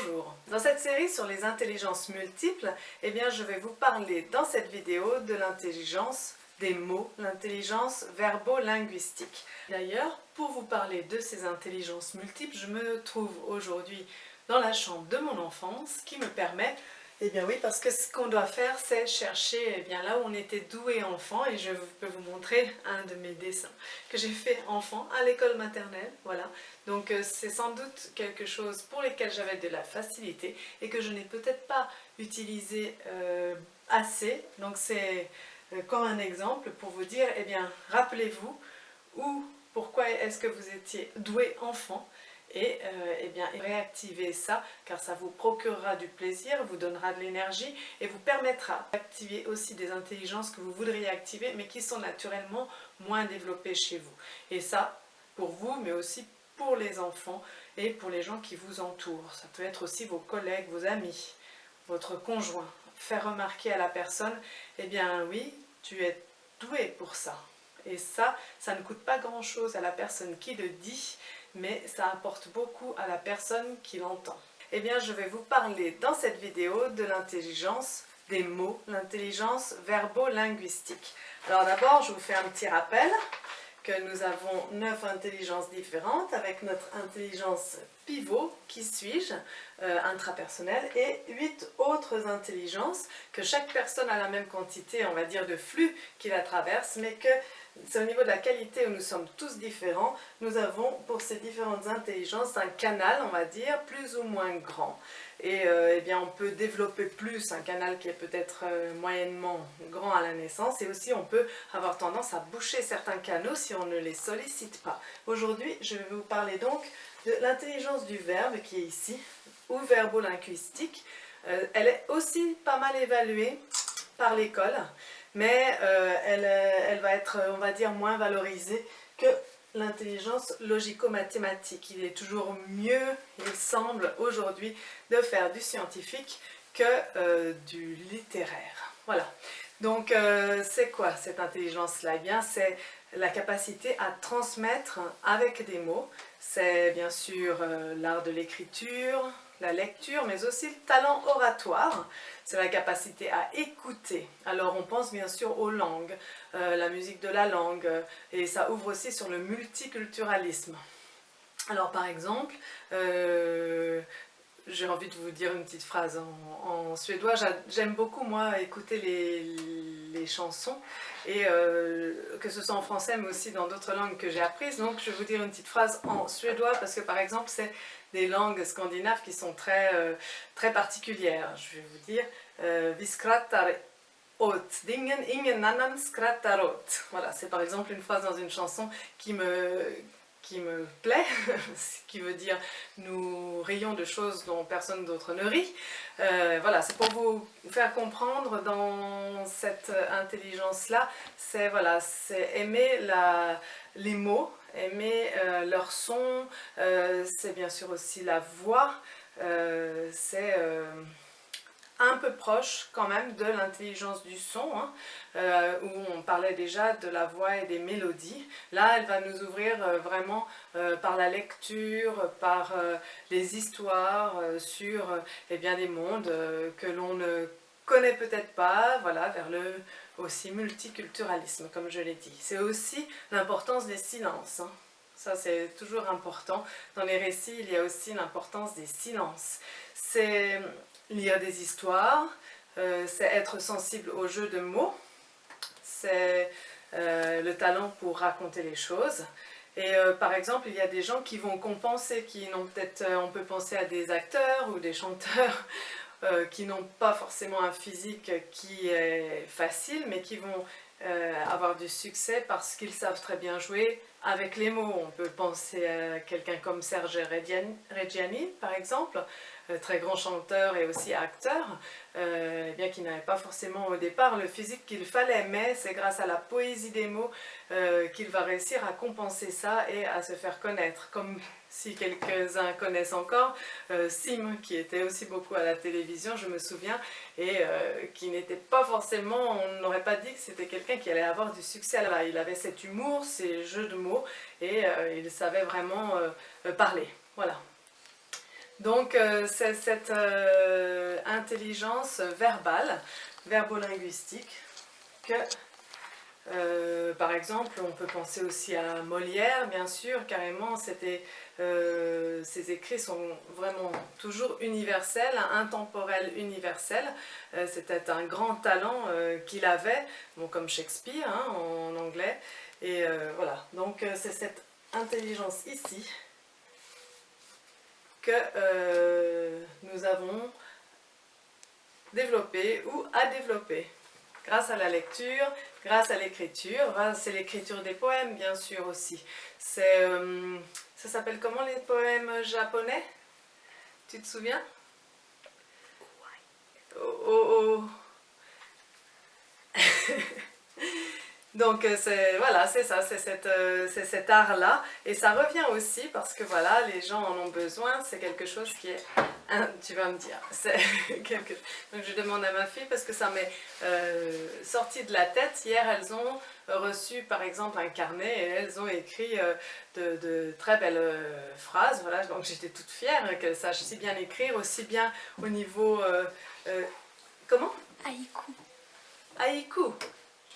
Bonjour, dans cette série sur les intelligences multiples, je vais vous parler dans cette vidéo de l'intelligence des mots, l'intelligence verbo-linguistique. D'ailleurs, pour vous parler de ces intelligences multiples, je me trouve aujourd'hui dans la chambre de mon enfance qui me permet, parce que ce qu'on doit faire, c'est chercher là où on était doué enfant, et je peux vous montrer un de mes dessins que j'ai fait enfant à l'école maternelle, voilà. Donc c'est sans doute quelque chose pour lequel j'avais de la facilité et que je n'ai peut-être pas utilisé assez. Donc c'est comme un exemple pour vous dire, rappelez-vous pourquoi est-ce que vous étiez doué enfant, et réactivez ça, car ça vous procurera du plaisir, vous donnera de l'énergie et vous permettra d'activer aussi des intelligences que vous voudriez activer mais qui sont naturellement moins développées chez vous. Et ça, pour vous, mais aussi pour les enfants et pour les gens qui vous entourent. Ça peut être aussi vos collègues, vos amis, votre conjoint. Faire remarquer à la personne, oui, tu es doué pour ça. Et ça ne coûte pas grand-chose à la personne qui le dit, mais ça apporte beaucoup à la personne qui l'entend. Je vais vous parler dans cette vidéo de l'intelligence des mots, l'intelligence verbo-linguistique. Alors d'abord, je vous fais un petit rappel que nous avons 9 intelligences différentes avec notre intelligence pivot, qui suis-je, intrapersonnelle, et 8 autres intelligences que chaque personne a la même quantité, on va dire, de flux qui la traverse, mais que c'est au niveau de la qualité où nous sommes tous différents. Nous avons pour ces différentes intelligences un canal, on va dire, plus ou moins grand. Et on peut développer plus un canal qui est peut-être moyennement grand à la naissance, et aussi on peut avoir tendance à boucher certains canaux si on ne les sollicite pas. Aujourd'hui, je vais vous parler donc de l'intelligence du verbe qui est ici, ou verbo-linguistique. Elle est aussi pas mal évaluée par l'école, mais elle va être, on va dire, moins valorisée que l'intelligence logico-mathématique. Il est toujours mieux, il semble aujourd'hui, de faire du scientifique que du littéraire. Voilà. Donc c'est quoi cette intelligence-là? C'est la capacité à transmettre avec des mots. C'est bien sûr l'art de l'écriture, la lecture, mais aussi le talent oratoire. C'est la capacité à écouter. Alors on pense bien sûr aux langues, la musique de la langue, et ça ouvre aussi sur le multiculturalisme. Alors par exemple, j'ai envie de vous dire une petite phrase en suédois. J'aime beaucoup, moi, écouter les chansons, et que ce soit en français mais aussi dans d'autres langues que j'ai apprises. Donc je vais vous dire une petite phrase en suédois, parce que par exemple c'est des langues scandinaves qui sont très particulières. Je vais vous dire Vi skrattar åt dingen, ingen annan skrattar åt. Voilà, c'est par exemple une phrase dans une chanson qui me plaît, qui veut dire nous rions de choses dont personne d'autre ne rit. Voilà, c'est pour vous faire comprendre dans cette intelligence-là, c'est aimer les mots, aimer leur son, c'est bien sûr aussi la voix, c'est un peu proche quand même de l'intelligence du son, où on parlait déjà de la voix et des mélodies. Là, elle va nous ouvrir vraiment par la lecture, par les histoires sur des mondes que l'on ne connaît peut-être pas, voilà, vers le aussi multiculturalisme, comme je l'ai dit. C'est aussi l'importance des silences. Ça, c'est toujours important. Dans les récits, il y a aussi l'importance des silences. C'est lire des histoires, c'est être sensible au jeu de mots, c'est le talent pour raconter les choses. Et par exemple, il y a des gens qui vont compenser, qui n'ont peut-être, on peut penser à des acteurs ou des chanteurs qui n'ont pas forcément un physique qui est facile, mais qui vont avoir du succès parce qu'ils savent très bien jouer avec les mots. On peut penser à quelqu'un comme Serge Reggiani, par exemple, très grand chanteur et aussi acteur, qui n'avait pas forcément au départ le physique qu'il fallait, mais c'est grâce à la poésie des mots qu'il va réussir à compenser ça et à se faire connaître. Comme si quelques-uns connaissent encore, Sim, qui était aussi beaucoup à la télévision, je me souviens, et qui n'était pas forcément, on n'aurait pas dit que c'était quelqu'un qui allait avoir du succès là-bas. Il avait cet humour, ces jeux de mots, et il savait vraiment parler. Voilà. Donc c'est cette intelligence verbale, verbolinguistique, que par exemple on peut penser aussi à Molière, bien sûr, carrément, ses écrits sont vraiment toujours universels, intemporels, universels. C'était un grand talent qu'il avait, bon, comme Shakespeare hein, en anglais, et voilà, donc c'est cette intelligence ici que nous avons développée ou à développer grâce à la lecture, grâce à l'écriture. C'est l'écriture des poèmes bien sûr aussi. Ça s'appelle comment les poèmes japonais? Tu te souviens? Oh, oh. Donc voilà, c'est ça, c'est cet art-là. Et ça revient aussi parce que voilà, les gens en ont besoin, c'est quelque chose qui est... tu vas me dire, Donc je demande à ma fille parce que ça m'est sorti de la tête. Hier, elles ont reçu par exemple un carnet et elles ont écrit de très belles phrases. Voilà, donc j'étais toute fière qu'elles sachent si bien écrire, aussi bien au niveau... comment? Haïku. Haïku.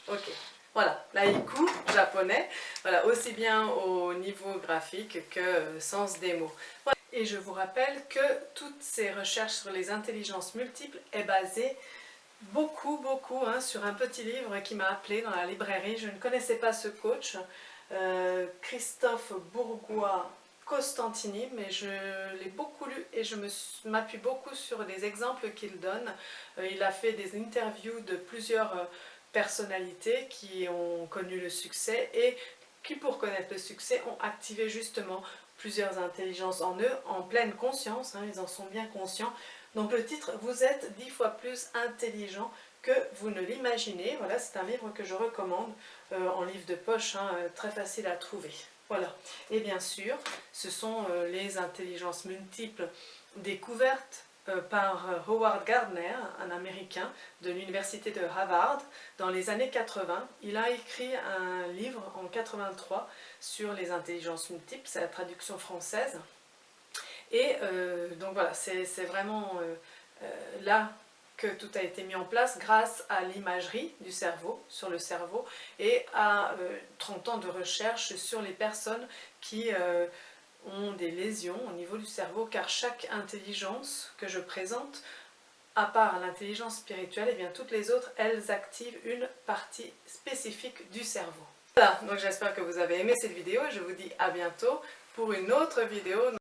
Ok. Voilà, l'haïku japonais, voilà, aussi bien au niveau graphique que sens des mots. Voilà. Et je vous rappelle que toutes ces recherches sur les intelligences multiples est basée beaucoup hein, sur un petit livre qui m'a appelé dans la librairie. Je ne connaissais pas ce coach, Christophe Bourgois Costantini, mais je l'ai beaucoup lu et je m'appuie beaucoup sur les exemples qu'il donne. Il a fait des interviews de plusieurs personnalités qui ont connu le succès et qui, pour connaître le succès, ont activé justement plusieurs intelligences en eux, en pleine conscience, hein, ils en sont bien conscients. Donc le titre, vous êtes 10 fois plus intelligent que vous ne l'imaginez. Voilà, c'est un livre que je recommande en livre de poche, hein, très facile à trouver. Voilà. Et bien sûr, ce sont les intelligences multiples découvertes par Howard Gardner, un Américain de l'université de Harvard, dans les années 80. Il a écrit un livre en 83 sur les intelligences multiples, c'est la traduction française. Et donc voilà, c'est vraiment là que tout a été mis en place grâce à l'imagerie du cerveau, sur le cerveau, et à 30 ans de recherche sur les personnes qui ont des lésions au niveau du cerveau, car chaque intelligence que je présente, à part l'intelligence spirituelle, et bien toutes les autres, elles activent une partie spécifique du cerveau. Voilà, donc j'espère que vous avez aimé cette vidéo et je vous dis à bientôt pour une autre vidéo.